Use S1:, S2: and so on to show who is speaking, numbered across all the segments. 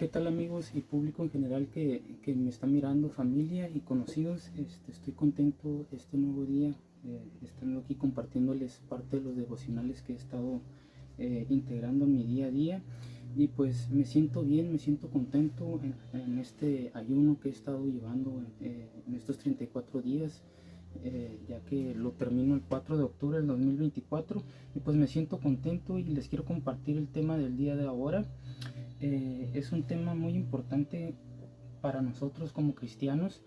S1: ¿Qué tal amigos y público en general que me está mirando, familia y conocidos? Estoy contento este nuevo día, estando aquí compartiéndoles parte de los devocionales que he estado integrando en mi día a día. Y pues me siento bien, me siento contento en este ayuno que he estado llevando en estos 34 días. Ya que lo termino el 4 de octubre del 2024 y pues me siento contento y les quiero compartir el tema del día de ahora. Es un tema muy importante para nosotros como cristianos,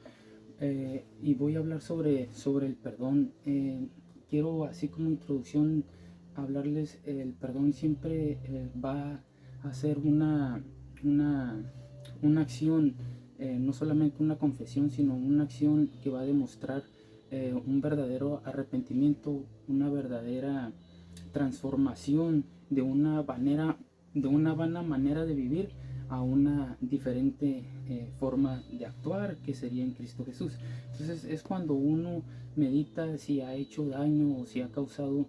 S1: y voy a hablar sobre el perdón. Quiero, así como introducción, hablarles. El perdón siempre va a ser una acción, no solamente una confesión, sino una acción que va a demostrar un verdadero arrepentimiento, una verdadera transformación de una vana manera de vivir a una diferente forma de actuar, que sería en Cristo Jesús. Entonces es cuando uno medita si ha hecho daño o si ha causado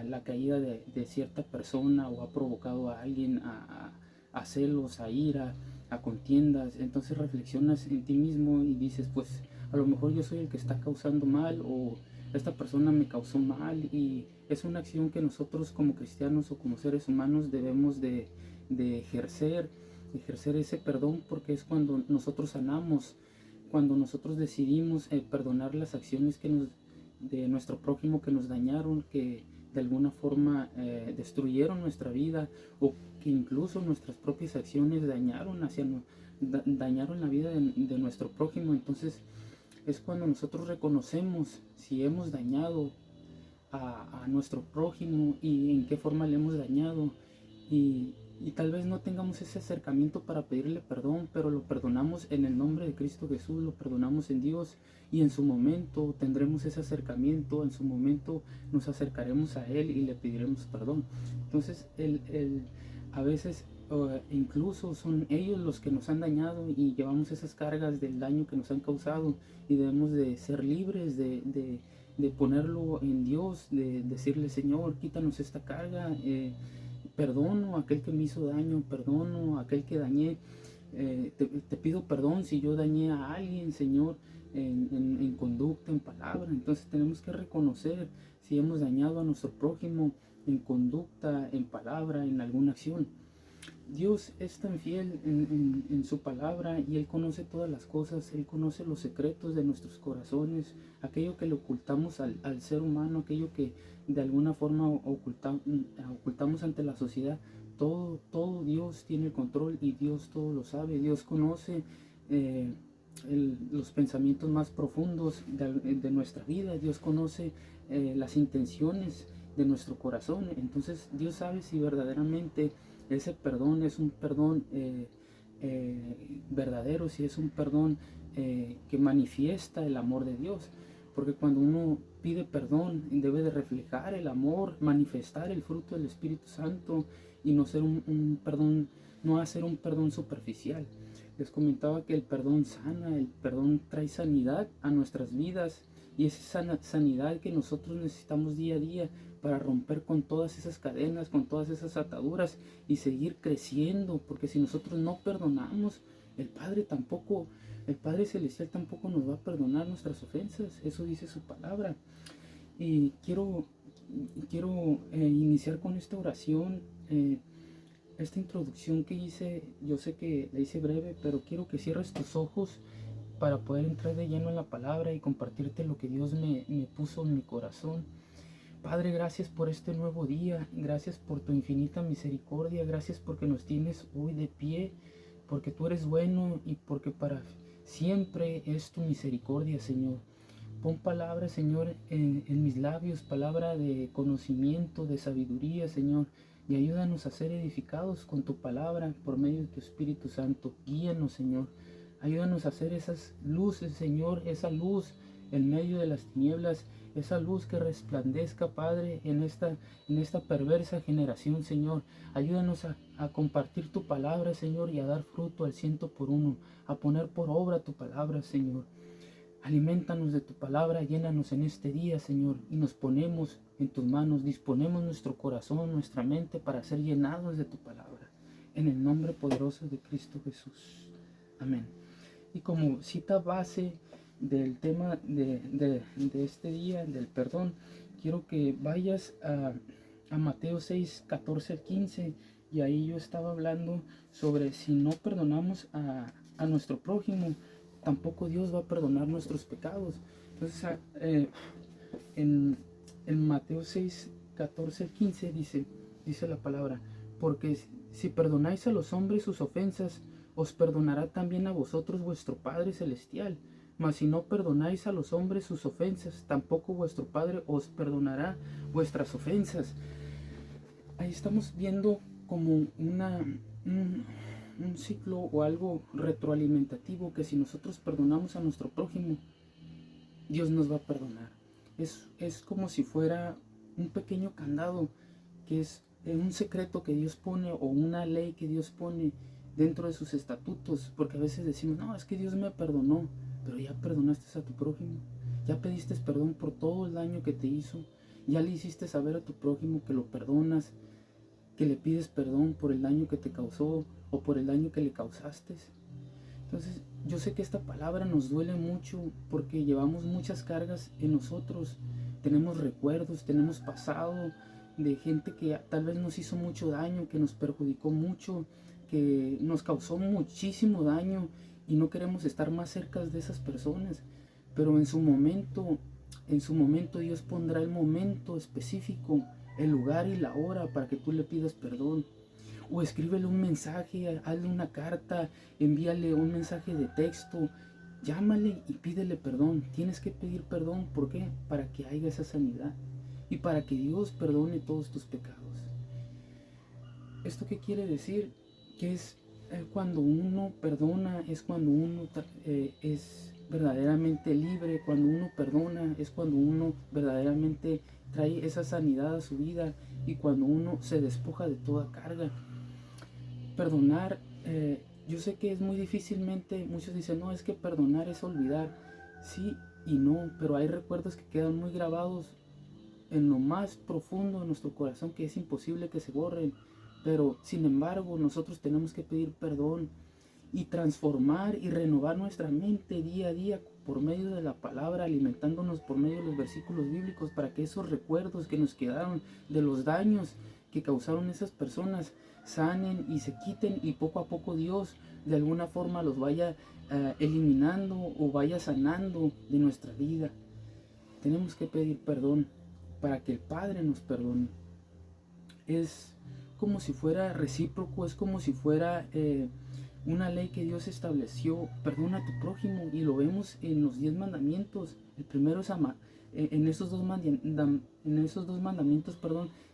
S1: la caída de cierta persona o ha provocado a alguien a celos, a ira, a contiendas. Entonces reflexionas en ti mismo y dices, pues a lo mejor yo soy el que está causando mal, o esta persona me causó mal. Y es una acción que nosotros como cristianos o como seres humanos debemos de ejercer ese perdón, porque es cuando nosotros sanamos, cuando nosotros decidimos perdonar las acciones de nuestro prójimo que nos dañaron, que de alguna forma destruyeron nuestra vida, o que incluso nuestras propias acciones dañaron la vida de nuestro prójimo. Entonces es cuando nosotros reconocemos si hemos dañado a nuestro prójimo y en qué forma le hemos dañado, y tal vez no tengamos ese acercamiento para pedirle perdón, pero lo perdonamos en el nombre de Cristo Jesús, lo perdonamos en Dios, y en su momento tendremos ese acercamiento, en su momento nos acercaremos a Él y le pediremos perdón. Entonces a veces incluso son ellos los que nos han dañado y llevamos esas cargas del daño que nos han causado, y debemos de ser libres de ponerlo en Dios, de decirle: Señor, quítanos esta carga, perdono a aquel que me hizo daño, perdono a aquel que dañé, te pido perdón si yo dañé a alguien, Señor, en conducta, en palabra. Entonces tenemos que reconocer si hemos dañado a nuestro prójimo en conducta, en palabra, en alguna acción. Dios es tan fiel en su palabra, y Él conoce todas las cosas. Él conoce los secretos de nuestros corazones, aquello que le ocultamos al ser humano, aquello que de alguna forma ocultamos ante la sociedad. Todo Dios tiene el control, y Dios todo lo sabe. Dios conoce eh, los pensamientos más profundos de nuestra vida. Dios conoce las intenciones de nuestro corazón. Entonces Dios sabe si verdaderamente ese perdón es un perdón verdadero, si es un perdón que manifiesta el amor de Dios. Porque cuando uno pide perdón, debe de reflejar el amor, manifestar el fruto del Espíritu Santo, y no ser un perdón, no hacer un perdón superficial. Les comentaba que el perdón sana, el perdón trae sanidad a nuestras vidas, y es esa sanidad que nosotros necesitamos día a día para romper con todas esas cadenas, con todas esas ataduras, y seguir creciendo. Porque si nosotros no perdonamos, el Padre Celestial tampoco nos va a perdonar nuestras ofensas. Eso dice su palabra. Y quiero iniciar con esta oración, esta introducción que hice. Yo sé que la hice breve, pero quiero que cierres tus ojos para poder entrar de lleno en la palabra y compartirte lo que Dios me puso en mi corazón. Padre, gracias por este nuevo día, gracias por tu infinita misericordia, gracias porque nos tienes hoy de pie, porque tú eres bueno y porque para siempre es tu misericordia, Señor. Pon palabra, Señor, en mis labios, palabra de conocimiento, de sabiduría, Señor, y ayúdanos a ser edificados con tu palabra por medio de tu Espíritu Santo. Guíanos, Señor. Ayúdanos a hacer esas luces, Señor, esa luz en medio de las tinieblas, esa luz que resplandezca, Padre, en esta perversa generación, Señor. Ayúdanos a compartir tu palabra, Señor, y a dar fruto al 100 por 1, a poner por obra tu palabra, Señor. Alimentanos de tu palabra, llénanos en este día, Señor, y nos ponemos en tus manos, disponemos nuestro corazón, nuestra mente para ser llenados de tu palabra. en el nombre poderoso de Cristo Jesús. Amén. Y como cita base del tema de este día, del perdón, quiero que vayas a Mateo 6, 14 al 15, y ahí yo estaba hablando sobre si no perdonamos a nuestro prójimo, tampoco Dios va a perdonar nuestros pecados. Entonces, en Mateo 6, 14 al 15 dice la palabra: porque si perdonáis a los hombres sus ofensas, os perdonará también a vosotros vuestro Padre Celestial. Mas si no perdonáis a los hombres sus ofensas, tampoco vuestro Padre os perdonará vuestras ofensas. Ahí estamos viendo como un ciclo o algo retroalimentativo, que si nosotros perdonamos a nuestro prójimo, Dios nos va a perdonar. Es como si fuera un pequeño candado, que es un secreto que Dios pone, o una ley que Dios pone dentro de sus estatutos, porque a veces decimos, no, es que Dios me perdonó, pero ya perdonaste a tu prójimo, ya pediste perdón por todo el daño que te hizo, ya le hiciste saber a tu prójimo que lo perdonas, que le pides perdón por el daño que te causó o por el daño que le causaste. Entonces, yo sé que esta palabra nos duele mucho porque llevamos muchas cargas en nosotros. Tenemos recuerdos, tenemos pasado de gente que tal vez nos hizo mucho daño, que nos perjudicó mucho, que nos causó muchísimo daño, y no queremos estar más cerca de esas personas. Pero en su momento Dios pondrá el momento específico, el lugar y la hora para que tú le pidas perdón. O escríbele un mensaje, hazle una carta, envíale un mensaje de texto, llámale y pídele perdón. Tienes que pedir perdón, ¿por qué? Para que haya esa sanidad y para que Dios perdone todos tus pecados. ¿Esto qué quiere decir? Que es cuando uno perdona, es cuando uno es verdaderamente libre. Cuando uno perdona es cuando uno verdaderamente trae esa sanidad a su vida, y cuando uno se despoja de toda carga. Perdonar, yo sé que es muy difícilmente, muchos dicen, no, es que perdonar es olvidar. Sí y no, pero hay recuerdos que quedan muy grabados en lo más profundo de nuestro corazón, que es imposible que se borren. Pero sin embargo, nosotros tenemos que pedir perdón y transformar y renovar nuestra mente día a día por medio de la palabra, alimentándonos por medio de los versículos bíblicos, para que esos recuerdos que nos quedaron de los daños que causaron esas personas sanen y se quiten, y poco a poco Dios de alguna forma los vaya eliminando o vaya sanando de nuestra vida. Tenemos que pedir perdón para que el Padre nos perdone. Es como si fuera recíproco, es como si fuera una ley que Dios estableció: perdona a tu prójimo, y lo vemos en los 10 mandamientos. El primero es amar, en esos dos mandamientos,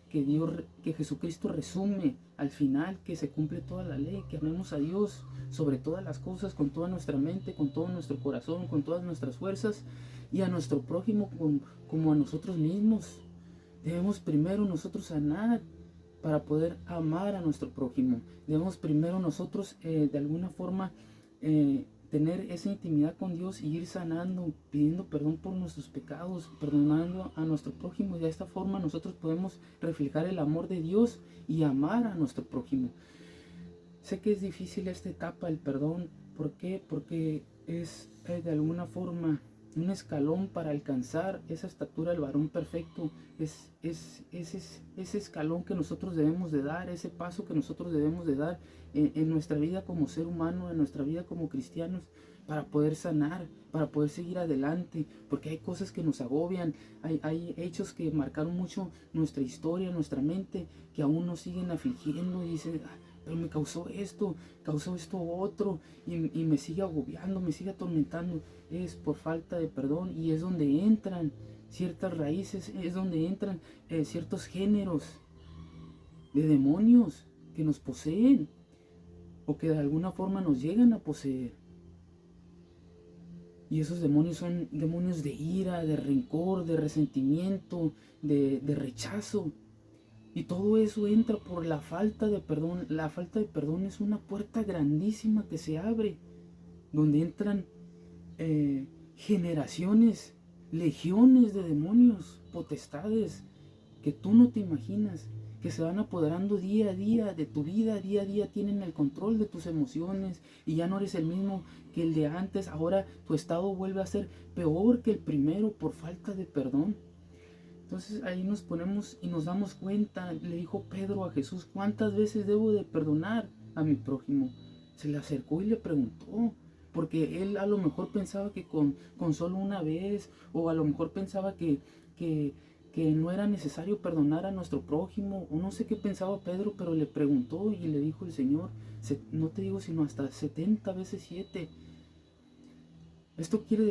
S1: que Jesucristo resume al final, que se cumple toda la ley, que amemos a Dios sobre todas las cosas, con toda nuestra mente, con todo nuestro corazón, con todas nuestras fuerzas, y a nuestro prójimo como a nosotros mismos. Debemos primero nosotros sanar para poder amar a nuestro prójimo. Debemos primero nosotros de alguna forma tener esa intimidad con Dios y ir sanando, pidiendo perdón por nuestros pecados, perdonando a nuestro prójimo, y de esta forma nosotros podemos reflejar el amor de Dios y amar a nuestro prójimo. Sé que es difícil esta etapa, el perdón. ¿Por qué? Porque es de alguna forma un escalón para alcanzar esa estatura del varón perfecto. Es ese escalón que nosotros debemos de dar, ese paso que nosotros debemos de dar en nuestra vida como ser humano, en nuestra vida como cristianos, para poder sanar, para poder seguir adelante, porque hay cosas que nos agobian, hay hechos que marcaron mucho nuestra historia, nuestra mente, que aún nos siguen afligiendo, y dicen, pero me causó esto otro, y me sigue agobiando, me sigue atormentando. Es por falta de perdón, y es donde entran ciertas raíces, es donde entran ciertos géneros de demonios que nos poseen, o que de alguna forma nos llegan a poseer. Y esos demonios son demonios de ira, de rencor, de resentimiento, de rechazo. Y todo eso entra por la falta de perdón. La falta de perdón es una puerta grandísima que se abre, donde entran generaciones, legiones de demonios, potestades que tú no te imaginas, que se van apoderando día a día de tu vida, día a día tienen el control de tus emociones y ya no eres el mismo que el de antes. Ahora tu estado vuelve a ser peor que el primero por falta de perdón. Entonces ahí nos ponemos y nos damos cuenta. Le dijo Pedro a Jesús: ¿cuántas veces debo de perdonar a mi prójimo? Se le acercó y le preguntó, porque él a lo mejor pensaba que con solo una vez, o a lo mejor pensaba que no era necesario perdonar a nuestro prójimo, o no sé qué pensaba Pedro, pero le preguntó y le dijo el Señor: no te digo sino hasta 70 veces 7.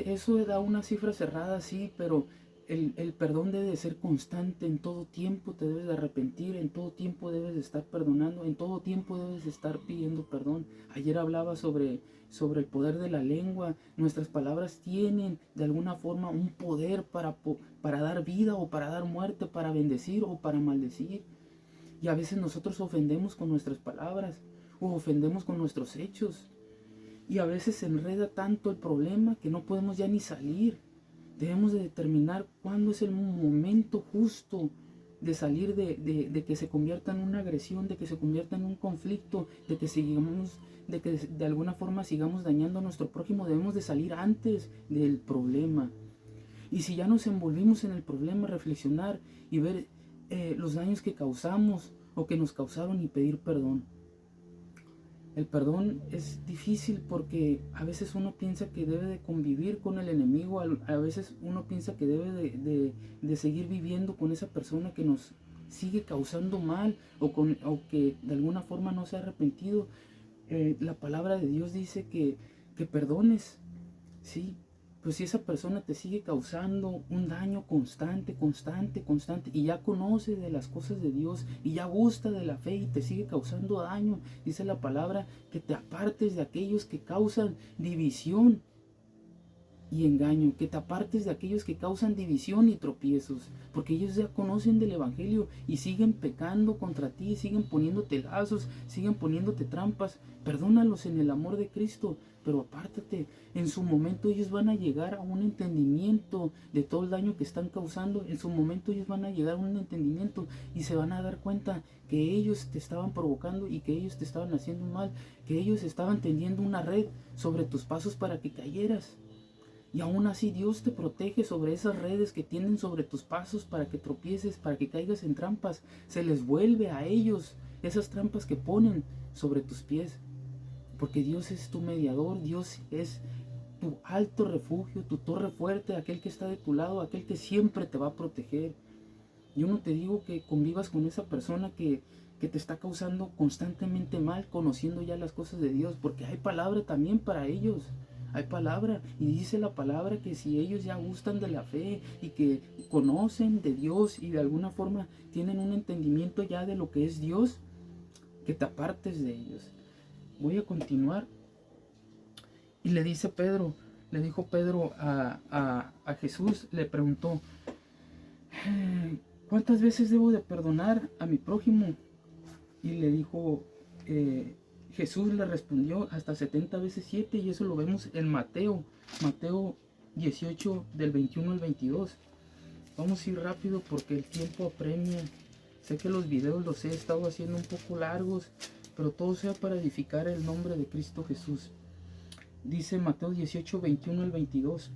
S1: Eso da una cifra cerrada, sí, pero el perdón debe de ser constante. En todo tiempo te debes de arrepentir, en todo tiempo debes de estar perdonando, en todo tiempo debes de estar pidiendo perdón. Ayer hablaba sobre el poder de la lengua. Nuestras palabras tienen de alguna forma un poder para dar vida o para dar muerte, para bendecir o para maldecir. Y a veces nosotros ofendemos con nuestras palabras o ofendemos con nuestros hechos. Y a veces se enreda tanto el problema que no podemos ya ni salir. Debemos de determinar cuándo es el momento justo de salir de que se convierta en una agresión, de que se convierta en un conflicto, de que de alguna forma sigamos dañando a nuestro prójimo. Debemos de salir antes del problema. Y si ya nos envolvimos en el problema, reflexionar y ver los daños que causamos o que nos causaron y pedir perdón. El perdón es difícil porque a veces uno piensa que debe de convivir con el enemigo, a veces uno piensa que debe de seguir viviendo con esa persona que nos sigue causando mal o que de alguna forma no se ha arrepentido. La palabra de Dios dice que perdones, ¿sí? Pues si esa persona te sigue causando un daño constante, y ya conoce de las cosas de Dios y ya gusta de la fe y te sigue causando daño, dice la palabra que te apartes de aquellos que causan división y engaño, que te apartes de aquellos que causan división y tropiezos, porque ellos ya conocen del evangelio y siguen pecando contra ti, siguen poniéndote lazos, siguen poniéndote trampas. Perdónalos en el amor de Cristo, pero apártate. En su momento ellos van a llegar a un entendimiento de todo el daño que están causando. En su momento ellos van a llegar a un entendimiento y se van a dar cuenta que ellos te estaban provocando y que ellos te estaban haciendo mal, que ellos estaban tendiendo una red sobre tus pasos para que cayeras. Y aún así Dios te protege sobre esas redes que tienden sobre tus pasos para que tropieces, para que caigas en trampas. Se les vuelve a ellos esas trampas que ponen sobre tus pies. Porque Dios es tu mediador, Dios es tu alto refugio, tu torre fuerte, aquel que está de tu lado, aquel que siempre te va a proteger. Yo no te digo que convivas con esa persona que te está causando constantemente mal, conociendo ya las cosas de Dios, porque hay palabra también para ellos. Hay palabra, y dice la palabra que si ellos ya gustan de la fe y que conocen de Dios y de alguna forma tienen un entendimiento ya de lo que es Dios, que te apartes de ellos. Voy a continuar. Y le dijo Pedro a Jesús, le preguntó: ¿cuántas veces debo de perdonar a mi prójimo? Y le dijo, Jesús le respondió: hasta 70 veces 7, y eso lo vemos en Mateo 18 del 21 al 22. Vamos a ir rápido porque el tiempo apremia. Sé que los videos los he estado haciendo un poco largos, pero todo sea para edificar el nombre de Cristo Jesús. Dice Mateo 18, 21 al 22.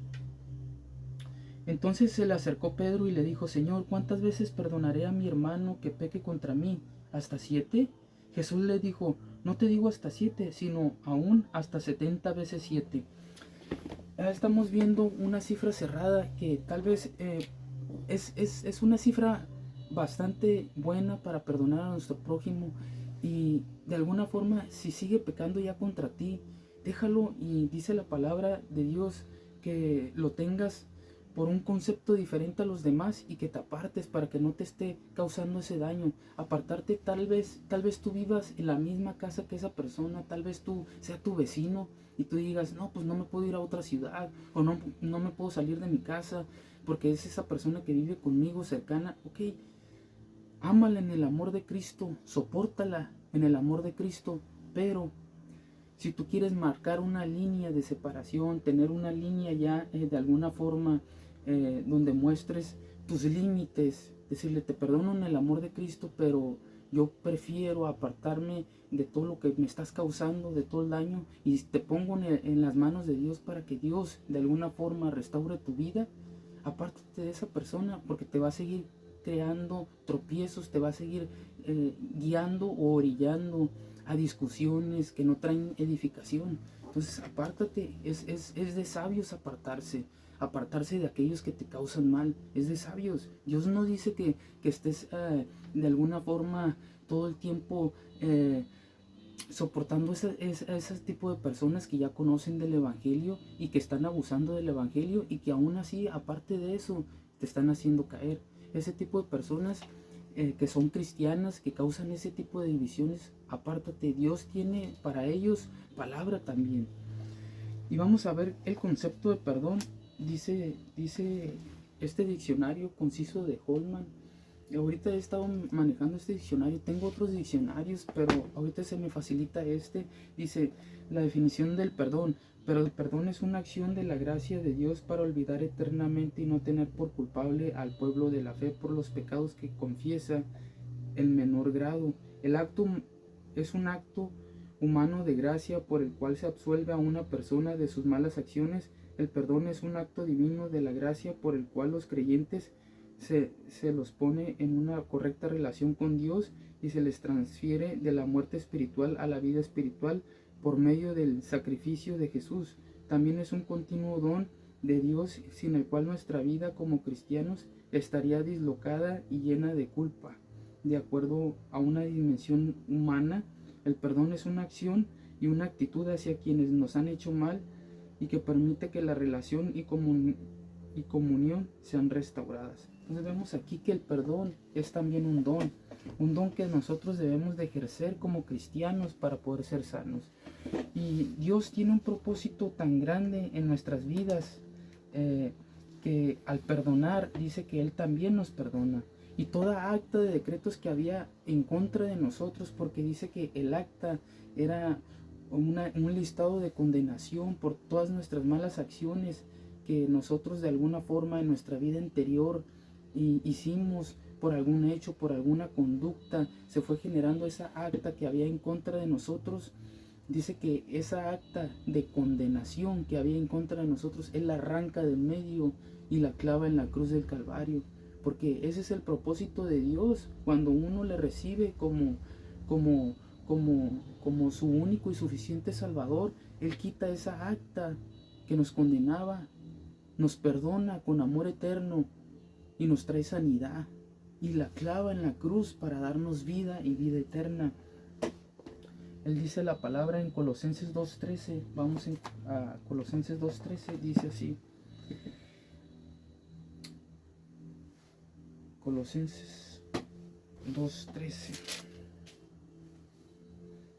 S1: Entonces se le acercó Pedro y le dijo: Señor, ¿cuántas veces perdonaré a mi hermano que peque contra mí? ¿Hasta 7? Jesús le dijo: no te digo hasta 7, sino aún hasta 70 veces 7. Estamos viendo una cifra cerrada que tal vez es una cifra bastante buena para perdonar a nuestro prójimo. Y de alguna forma, si sigue pecando ya contra ti, déjalo. Y dice la palabra de Dios que lo tengas por un concepto diferente a los demás y que te apartes para que no te esté causando ese daño. Apartarte, tal vez tú vivas en la misma casa que esa persona, tal vez tú sea tu vecino y tú digas: no, pues no me puedo ir a otra ciudad, o no me puedo salir de mi casa porque es esa persona que vive conmigo cercana. Ok, ámala en el amor de Cristo, sopórtala en el amor de Cristo, pero si tú quieres marcar una línea de separación, tener una línea ya de alguna forma donde muestres tus límites decirle, te perdono en el amor de Cristo, pero yo prefiero apartarme de todo lo que me estás causando, de todo el daño, y te pongo en las manos de Dios para que Dios de alguna forma restaure tu vida. Apártate de esa persona, porque te va a seguir creando tropiezos, te va a seguir guiando o orillando a discusiones que no traen edificación. Entonces apártate, es de sabios apartarse de aquellos que te causan mal, es de sabios. Dios no dice que estés de alguna forma todo el tiempo soportando ese tipo de personas que ya conocen del Evangelio y que están abusando del Evangelio y que aún así, aparte de eso, te están haciendo caer. Ese tipo de personas que son cristianas, que causan ese tipo de divisiones, apártate. Dios tiene para ellos palabra también. Y vamos a ver el concepto de perdón. Dice este diccionario conciso de Holman. Ahorita he estado manejando este diccionario, tengo otros diccionarios, pero ahorita se me facilita este. Dice la definición del perdón: pero el perdón es una acción de la gracia de Dios para olvidar eternamente y no tener por culpable al pueblo de la fe por los pecados que confiesa en menor grado. El acto es un acto humano de gracia por el cual se absuelve a una persona de sus malas acciones. El perdón es un acto divino de la gracia por el cual los creyentes se los pone en una correcta relación con Dios y se les transfiere de la muerte espiritual a la vida espiritual por medio del sacrificio de Jesús. También es un continuo don de Dios sin el cual nuestra vida como cristianos estaría dislocada y llena de culpa. De acuerdo a una dimensión humana, el perdón es una acción y una actitud hacia quienes nos han hecho mal y que permite que la relación y comunión sean restauradas. Entonces vemos aquí que el perdón es también un don que nosotros debemos de ejercer como cristianos para poder ser sanos. Y Dios tiene un propósito tan grande en nuestras vidas que al perdonar dice que Él también nos perdona. Y toda acta de decretos que había en contra de nosotros, porque dice que el acta era un listado de condenación por todas nuestras malas acciones que nosotros de alguna forma en nuestra vida anterior hicimos, por algún hecho, por alguna conducta, se fue generando esa acta que había en contra de nosotros. Dice que esa acta de condenación que había en contra de nosotros, Él la arranca del medio y la clava en la cruz del Calvario, porque ese es el propósito de Dios. Cuando uno le recibe como su único y suficiente Salvador, Él quita esa acta que nos condenaba, nos perdona con amor eterno y nos trae sanidad y la clava en la cruz para darnos vida y vida eterna. Él dice la palabra en Colosenses 2:13. Vamos a Colosenses 2:13, dice así. Colosenses 2:13.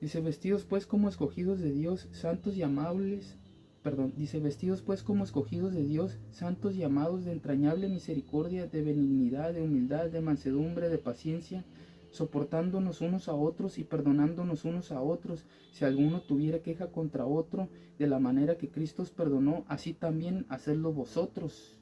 S1: Dice, vestidos pues como escogidos de Dios, santos y amables. Dice, vestidos pues como escogidos de Dios, santos y amados, de entrañable misericordia, de benignidad, de humildad, de mansedumbre, de paciencia, soportándonos unos a otros y perdonándonos unos a otros, si alguno tuviera queja contra otro, de la manera que Cristo os perdonó, así también hacedlo vosotros.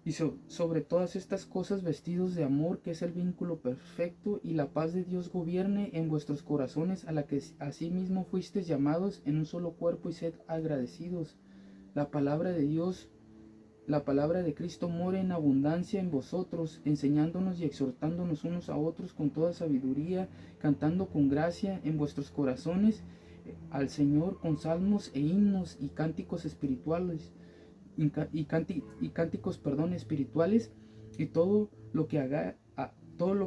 S1: Y sobre todas estas cosas vestidos de amor, que es el vínculo perfecto, y la paz de Dios gobierne en vuestros corazones, a la que asimismo fuisteis llamados en un solo cuerpo, y sed agradecidos. La palabra de Dios, la palabra de Cristo more en abundancia en vosotros, enseñándonos y exhortándonos unos a otros con toda sabiduría, cantando con gracia en vuestros corazones al Señor con salmos e himnos y cánticos espirituales, espirituales, y todo lo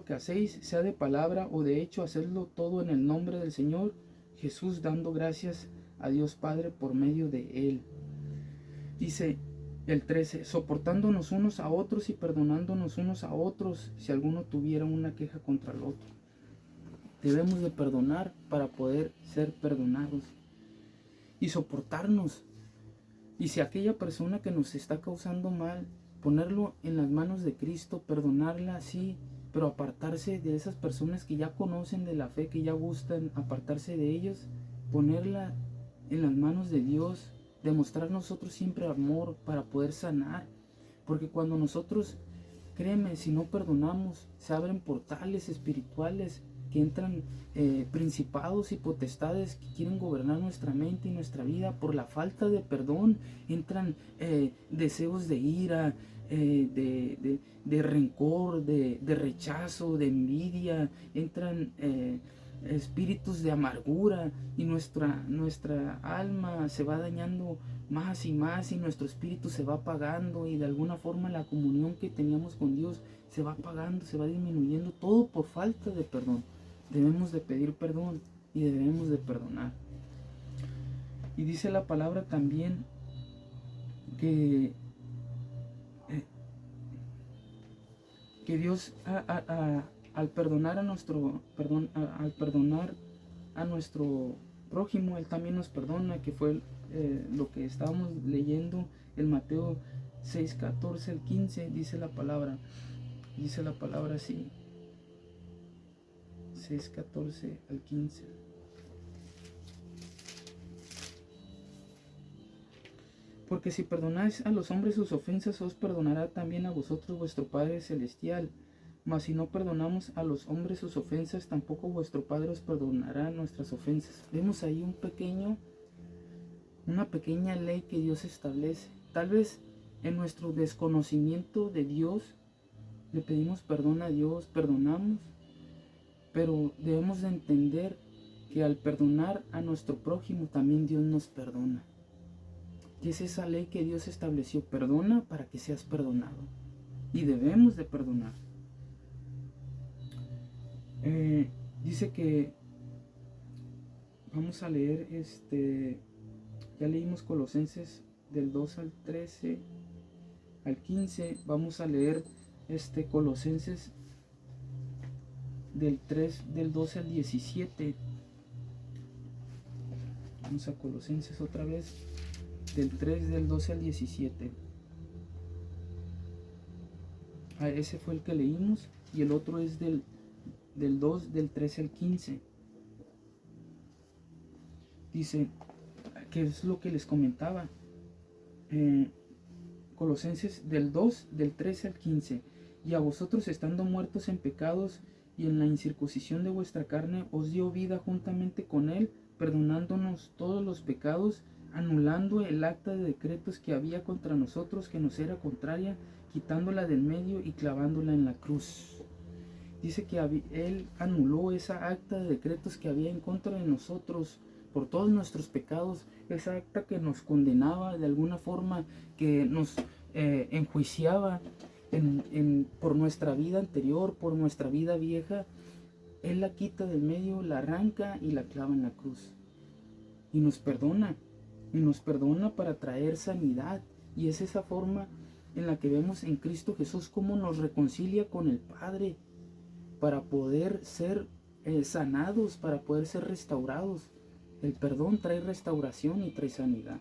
S1: que hacéis, sea de palabra o de hecho, hacedlo todo en el nombre del Señor Jesús, dando gracias a Dios Padre por medio de Él. Dice el 13, soportándonos unos a otros y perdonándonos unos a otros, si alguno tuviera una queja contra el otro. Debemos de perdonar para poder ser perdonados y soportarnos. Y si aquella persona que nos está causando mal, ponerlo en las manos de Cristo, perdonarla, sí, pero apartarse de esas personas que ya conocen de la fe, que ya gustan, apartarse de ellos, ponerla en las manos de Dios, demostrar nosotros siempre amor para poder sanar, Porque cuando nosotros, créeme, si no perdonamos, se abren portales espirituales que entran principados y potestades que quieren gobernar nuestra mente y nuestra vida. Por la falta de perdón entran deseos de ira, de rencor, de rechazo, de envidia, entran espíritus de amargura, y nuestra alma se va dañando más y más, y nuestro espíritu se va apagando, y de alguna forma la comunión que teníamos con Dios se va apagando, se va disminuyendo, todo por falta de perdón. Debemos de pedir perdón y debemos de perdonar. Y dice la palabra también que Dios al perdonar a nuestro al perdonar a nuestro prójimo, Él también nos perdona, que fue lo que estábamos leyendo en Mateo 6, 14 al 15. Dice la palabra así, 6, 14 al 15. Porque si perdonáis a los hombres sus ofensas, os perdonará también a vosotros vuestro Padre Celestial. Mas si no perdonamos a los hombres sus ofensas, tampoco vuestro Padre os perdonará nuestras ofensas. Vemos ahí una pequeña ley que Dios establece. Tal vez en nuestro desconocimiento de Dios le pedimos perdón a Dios, perdonamos, pero debemos de entender que al perdonar a nuestro prójimo también Dios nos perdona. Y es esa ley que Dios estableció: perdona para que seas perdonado. Y debemos de perdonar. Dice que vamos a leer ya leímos Colosenses del 2 al 13 al 15. Vamos a leer Colosenses del 12 al 17. Vamos a Colosenses otra vez, del 12 al 17. Ese fue el que leímos, y el otro es del 13 al 15. Dice, que es lo que les comentaba, Colosenses del 13 al 15. Y a vosotros, estando muertos en pecados y en la incircuncisión de vuestra carne, os dio vida juntamente con él, perdonándonos todos los pecados, anulando el acta de decretos que había contra nosotros, que nos era contraria, quitándola del medio y clavándola en la cruz. Dice que Él anuló esa acta de decretos que había en contra de nosotros por todos nuestros pecados, esa acta que nos condenaba de alguna forma, que nos enjuiciaba por nuestra vida anterior, por nuestra vida vieja. Él la quita del medio, la arranca y la clava en la cruz. Y nos perdona para traer sanidad. Y es esa forma en la que vemos en Cristo Jesús cómo nos reconcilia con el Padre, para poder ser sanados, para poder ser restaurados. El perdón trae restauración y trae sanidad.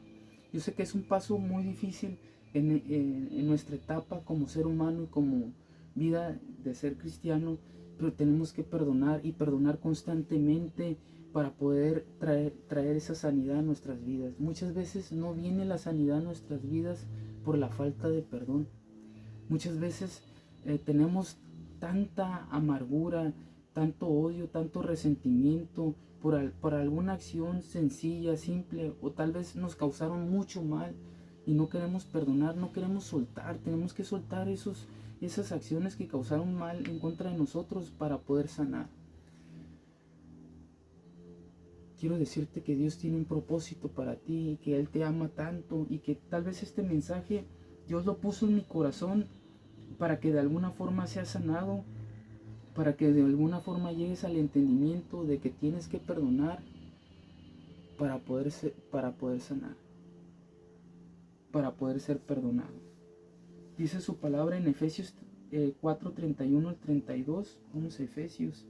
S1: Yo sé que es un paso muy difícil en nuestra etapa como ser humano y como vida de ser cristiano, pero tenemos que perdonar, y perdonar constantemente para poder traer esa sanidad a nuestras vidas. Muchas veces no viene la sanidad a nuestras vidas por la falta de perdón. Muchas veces tenemos tanta amargura, tanto odio, tanto resentimiento por alguna acción sencilla, simple, o tal vez nos causaron mucho mal y no queremos perdonar, no queremos soltar. Tenemos que soltar esas acciones que causaron mal en contra de nosotros para poder sanar. Quiero decirte que Dios tiene un propósito para ti, que Él te ama tanto, y que tal vez este mensaje Dios lo puso en mi corazón para que de alguna forma seas sanado, para que de alguna forma llegues al entendimiento de que tienes que perdonar para poder sanar, para poder ser perdonado. Dice su palabra en Efesios 4, 31 al 32. Vamos a Efesios.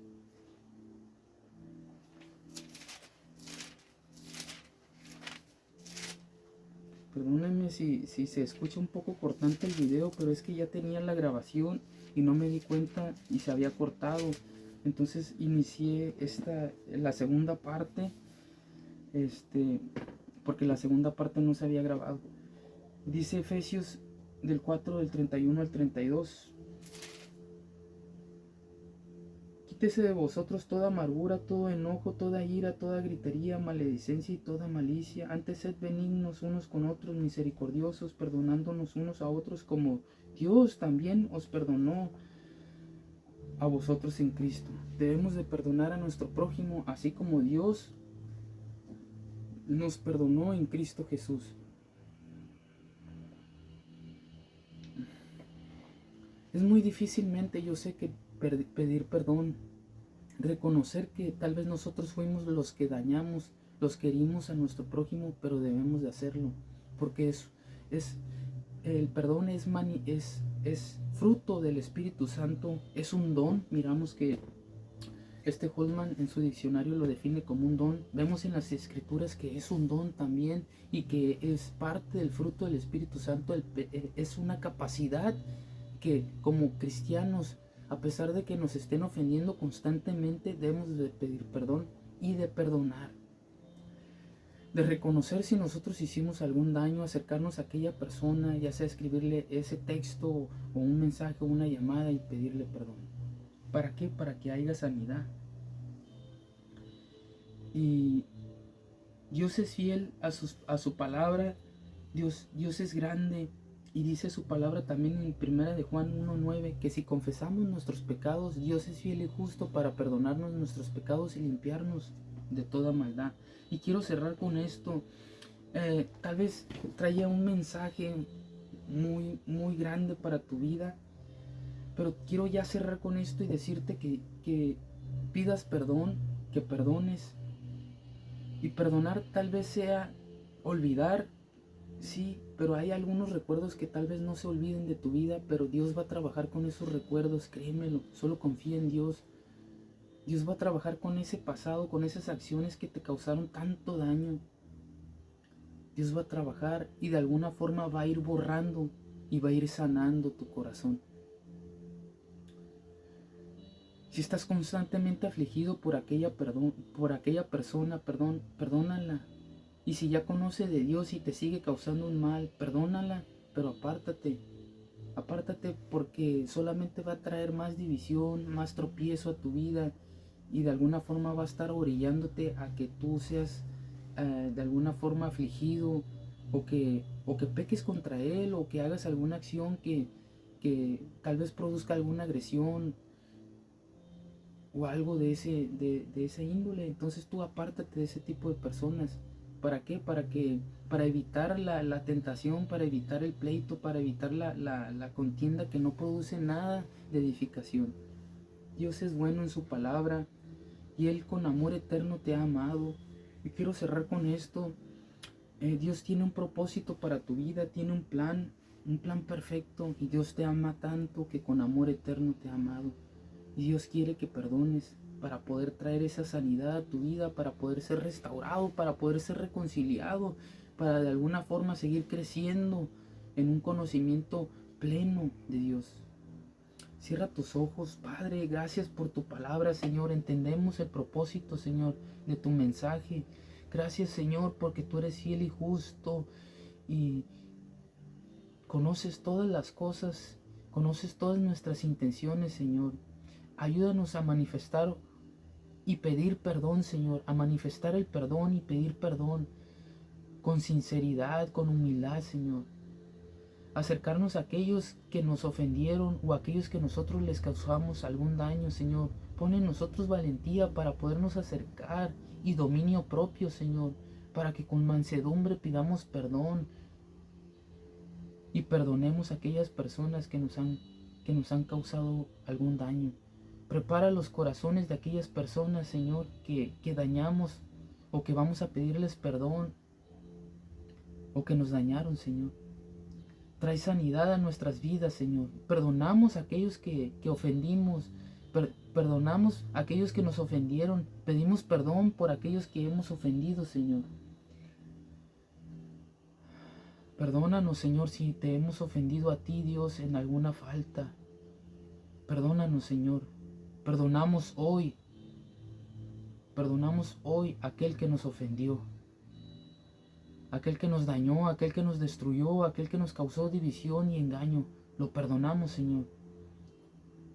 S1: Perdónenme si se escucha un poco cortante el video, pero es que ya tenía la grabación y no me di cuenta y se había cortado. Entonces inicié la segunda parte, porque la segunda parte no se había grabado. Dice Efesios del 4 del 31 al 32. Quítese de vosotros toda amargura, todo enojo, toda ira, toda gritería, maledicencia y toda malicia. Antes sed benignos unos con otros, misericordiosos, perdonándonos unos a otros como Dios también os perdonó a vosotros en Cristo. Debemos de perdonar a nuestro prójimo, así como Dios nos perdonó en Cristo Jesús. Es muy difícilmente, yo sé, que pedir perdón, reconocer que tal vez nosotros fuimos los que dañamos, los que herimos a nuestro prójimo, pero debemos de hacerlo, porque el perdón es fruto del Espíritu Santo, es un don. Miramos que Holman en su diccionario lo define como un don. Vemos en las Escrituras que es un don también y que es parte del fruto del Espíritu Santo. Es una capacidad que como cristianos, a pesar de que nos estén ofendiendo constantemente, debemos de pedir perdón y de perdonar. De reconocer si nosotros hicimos algún daño, acercarnos a aquella persona, ya sea escribirle ese texto o un mensaje o una llamada y pedirle perdón. ¿Para qué? Para que haya sanidad. Y Dios es fiel a su palabra. Dios es grande. Y dice su palabra también en 1 de Juan 1:9, que si confesamos nuestros pecados, Dios es fiel y justo para perdonarnos nuestros pecados y limpiarnos de toda maldad. Y quiero cerrar con esto. Tal vez traía un mensaje muy, muy grande para tu vida, pero quiero ya cerrar con esto y decirte que pidas perdón, que perdones. Y perdonar tal vez sea olvidar, sí, pero hay algunos recuerdos que tal vez no se olviden de tu vida, pero Dios va a trabajar con esos recuerdos, créemelo, solo confía en Dios. Dios va a trabajar con ese pasado, con esas acciones que te causaron tanto daño. Dios va a trabajar y de alguna forma va a ir borrando y va a ir sanando tu corazón. Si estás constantemente afligido por aquella persona, perdónala. Y si ya conoce de Dios y te sigue causando un mal, perdónala, pero apártate. Apártate, porque solamente va a traer más división, más tropiezo a tu vida, y de alguna forma va a estar orillándote a que tú seas de alguna forma afligido, o que peques contra él, o que hagas alguna acción que tal vez produzca alguna agresión o algo de esa índole. Entonces tú apártate de ese tipo de personas. ¿Para qué? Para evitar la tentación, para evitar el pleito, para evitar la contienda que no produce nada de edificación. Dios es bueno en su palabra y Él con amor eterno te ha amado. Y quiero cerrar con esto. Dios tiene un propósito para tu vida, tiene un plan perfecto, y Dios te ama tanto que con amor eterno te ha amado. Y Dios quiere que perdones para poder traer esa sanidad a tu vida, para poder ser restaurado, para poder ser reconciliado, para de alguna forma seguir creciendo en un conocimiento pleno de Dios. Cierra tus ojos. Padre, gracias por tu palabra, Señor. Entendemos el propósito, Señor, de tu mensaje. Gracias, Señor, porque tú eres fiel y justo y conoces todas las cosas, conoces todas nuestras intenciones, Señor. Ayúdanos a manifestar y pedir perdón, Señor, a manifestar el perdón y pedir perdón con sinceridad, con humildad, Señor. Acercarnos a aquellos que nos ofendieron o a aquellos que nosotros les causamos algún daño, Señor. Pon en nosotros valentía para podernos acercar y dominio propio, Señor, para que con mansedumbre pidamos perdón y perdonemos a aquellas personas que nos han causado algún daño. Prepara los corazones de aquellas personas, Señor, que dañamos o que vamos a pedirles perdón o que nos dañaron, Señor. Trae sanidad a nuestras vidas, Señor. Perdonamos a aquellos que ofendimos. Perdonamos a aquellos que nos ofendieron. Pedimos perdón por aquellos que hemos ofendido, Señor. Perdónanos, Señor, si te hemos ofendido a ti, Dios, en alguna falta. Perdónanos, Señor. Perdonamos hoy a aquel que nos ofendió. aquel que nos dañó, aquel que nos destruyó, aquel que nos causó división y engaño. Lo perdonamos, Señor.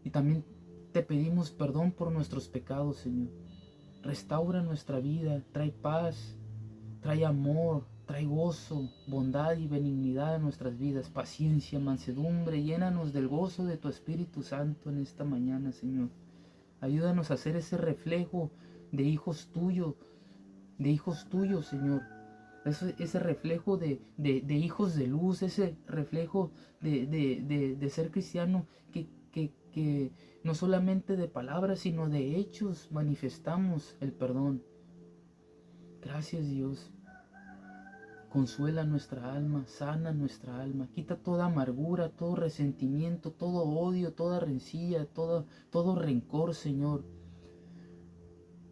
S1: Y también te pedimos perdón por nuestros pecados, Señor. Restaura nuestra vida, trae paz, trae amor, trae gozo, bondad y benignidad a nuestras vidas, paciencia, mansedumbre. Llénanos del gozo de tu Espíritu Santo en esta mañana, Señor. Ayúdanos a hacer ese reflejo de hijos tuyos, Señor. Ese reflejo de hijos de luz, ese reflejo de ser cristiano que no solamente de palabras, sino de hechos manifestamos el perdón. Gracias, Dios. Consuela nuestra alma, sana nuestra alma, quita toda amargura, todo resentimiento, todo odio, toda rencilla, todo rencor, Señor.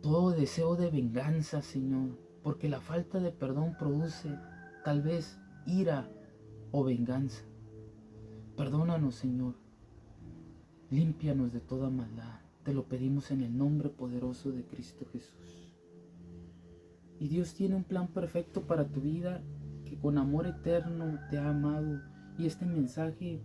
S1: Todo deseo de venganza, Señor, porque la falta de perdón produce tal vez ira o venganza. Perdónanos, Señor. Límpianos de toda maldad. Te lo pedimos en el nombre poderoso de Cristo Jesús. Y Dios tiene un plan perfecto para tu vida, que con amor eterno te ha amado. Y este mensaje,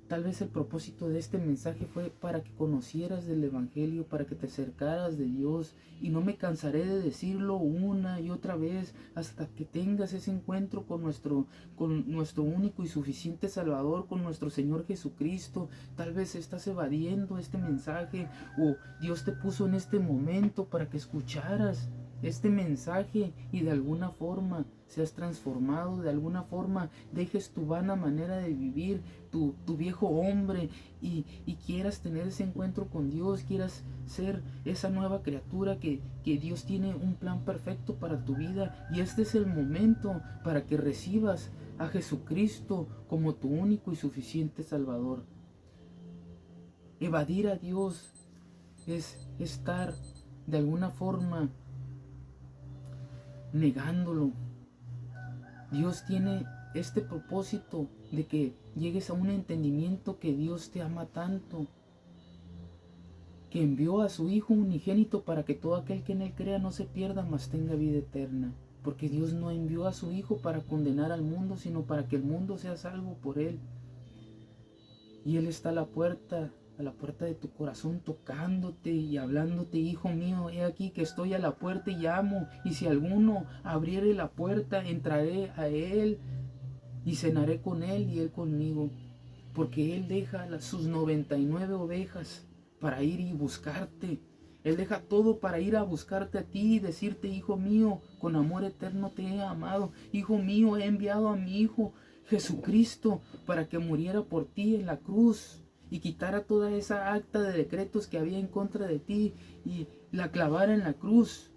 S1: tal vez el propósito de este mensaje fue para que conocieras del Evangelio, para que te acercaras de Dios. Y no me cansaré de decirlo una y otra vez hasta que tengas ese encuentro con nuestro único y suficiente Salvador, con nuestro Señor Jesucristo. Tal vez estás evadiendo este mensaje, o Dios te puso en este momento para que escucharas este mensaje y de alguna forma seas transformado, de alguna forma dejes tu vana manera de vivir, tu viejo hombre, y quieras tener ese encuentro con Dios, quieras ser esa nueva criatura que Dios tiene un plan perfecto para tu vida. Y este es el momento para que recibas a Jesucristo como tu único y suficiente Salvador. Evadir a Dios es estar de alguna forma negándolo. Dios tiene este propósito de que llegues a un entendimiento que Dios te ama tanto, que envió a su Hijo unigénito para que todo aquel que en Él crea no se pierda, mas tenga vida eterna. Porque Dios no envió a su Hijo para condenar al mundo, sino para que el mundo sea salvo por Él. Y Él está a la puerta de tu corazón, tocándote y hablándote: hijo mío, he aquí que estoy a la puerta y llamo, y si alguno abriere la puerta, entraré a Él y cenaré con Él y Él conmigo. Porque Él deja sus 99 ovejas para ir y buscarte. Él deja todo para ir a buscarte a ti y decirte: hijo mío, con amor eterno te he amado. Hijo mío, he enviado a mi Hijo Jesucristo para que muriera por ti en la cruz y quitara toda esa acta de decretos que había en contra de ti y la clavara en la cruz,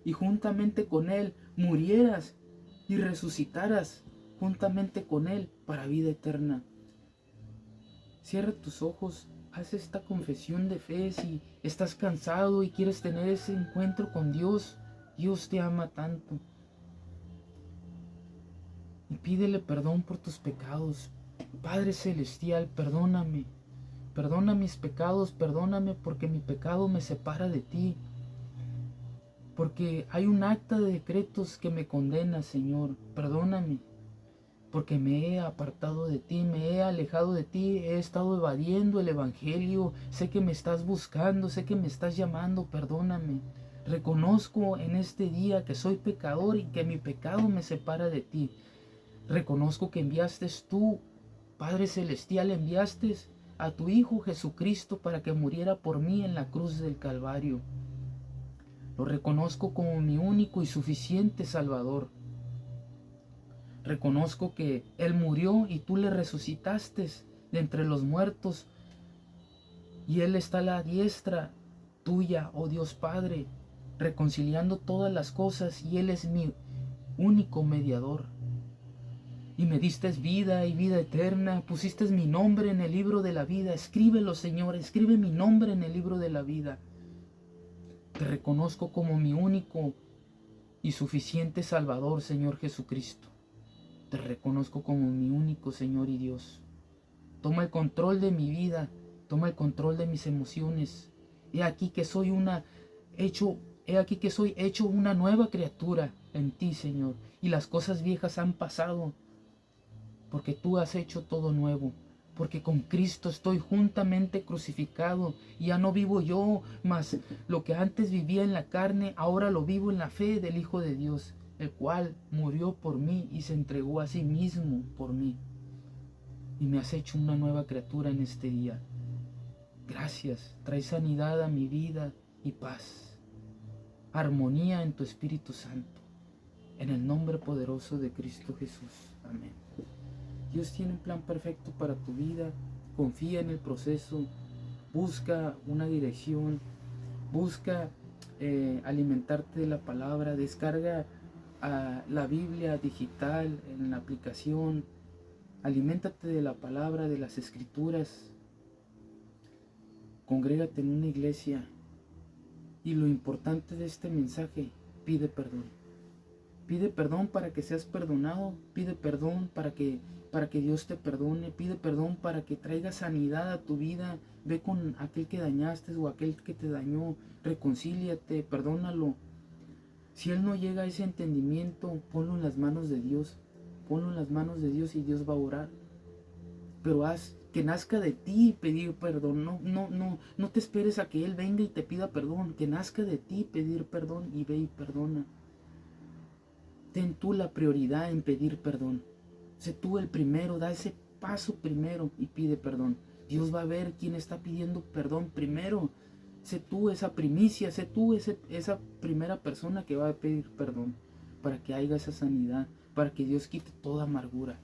S1: y juntamente con Él murieras y resucitaras juntamente con Él para vida eterna. Cierra tus ojos, haz esta confesión de fe. Si estás cansado y quieres tener ese encuentro con Dios, Dios te ama tanto. Y pídele perdón por tus pecados. Padre Celestial, perdóname. Perdona mis pecados, perdóname, porque mi pecado me separa de ti. Porque hay un acta de decretos que me condena, Señor. Perdóname, porque me he apartado de ti, me he alejado de ti, he estado evadiendo el Evangelio. Sé que me estás buscando, sé que me estás llamando, perdóname. Reconozco en este día que soy pecador y que mi pecado me separa de ti. Reconozco que enviaste tú, Padre Celestial, enviaste a tu Hijo Jesucristo para que muriera por mí en la cruz del Calvario. Lo reconozco como mi único y suficiente Salvador. Reconozco que Él murió y tú le resucitaste de entre los muertos, y Él está a la diestra tuya, oh Dios Padre, reconciliando todas las cosas, y Él es mi único mediador. Y me diste vida y vida eterna, pusiste mi nombre en el libro de la vida. Escríbelo, Señor, escribe mi nombre en el libro de la vida. Te reconozco como mi único y suficiente Salvador, Señor Jesucristo. Te reconozco como mi único Señor y Dios. Toma el control de mi vida, toma el control de mis emociones. He aquí que soy hecho He aquí que soy hecho una nueva criatura en ti, Señor, y las cosas viejas han pasado, porque tú has hecho todo nuevo. Porque con Cristo estoy juntamente crucificado, y ya no vivo yo, mas lo que antes vivía en la carne, ahora lo vivo en la fe del Hijo de Dios, el cual murió por mí y se entregó a sí mismo por mí. Y me has hecho una nueva criatura en este día. Gracias, trae sanidad a mi vida y paz, armonía en tu Espíritu Santo, en el nombre poderoso de Cristo Jesús. Amén. Dios tiene un plan perfecto para tu vida. Confía en el proceso, busca una dirección, busca alimentarte de la palabra, descarga la Biblia digital en la aplicación, aliméntate de la palabra, de las escrituras, congrégate en una iglesia, y lo importante de este mensaje, pide perdón. Pide perdón para que seas perdonado, pide perdón para que Dios te perdone, pide perdón para que traiga sanidad a tu vida. Ve con aquel que dañaste o aquel que te dañó, reconcíliate, perdónalo. Si él no llega a ese entendimiento, ponlo en las manos de Dios, ponlo en las manos de Dios y Dios va a orar. Pero haz que nazca de ti pedir perdón, no te esperes a que él venga y te pida perdón, que nazca de ti pedir perdón y ve y perdona. Ten tú la prioridad en pedir perdón. Sé tú el primero, da ese paso primero y pide perdón. Dios va a ver quién está pidiendo perdón primero. Sé tú esa primicia, sé tú esa primera persona que va a pedir perdón, para que haya esa sanidad, para que Dios quite toda amargura.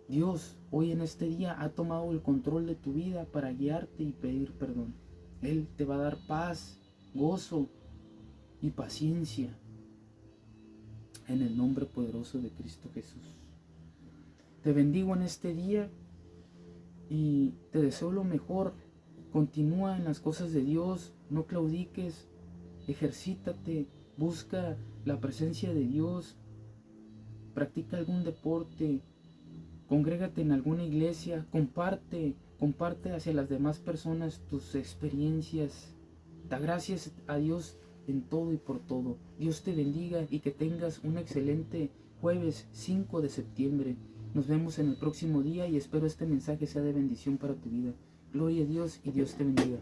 S1: Dios hoy en este día ha tomado el control de tu vida para guiarte y pedir perdón. Él te va a dar paz, gozo y paciencia, en el nombre poderoso de Cristo Jesús. Te bendigo en este día y te deseo lo mejor. Continúa en las cosas de Dios, no claudiques, ejercítate, busca la presencia de Dios, practica algún deporte, congrégate en alguna iglesia, comparte hacia las demás personas tus experiencias. Da gracias a Dios en todo y por todo. Dios te bendiga y que tengas un excelente jueves 5 de septiembre. Nos vemos en el próximo día y espero este mensaje sea de bendición para tu vida. Gloria a Dios y Dios te bendiga.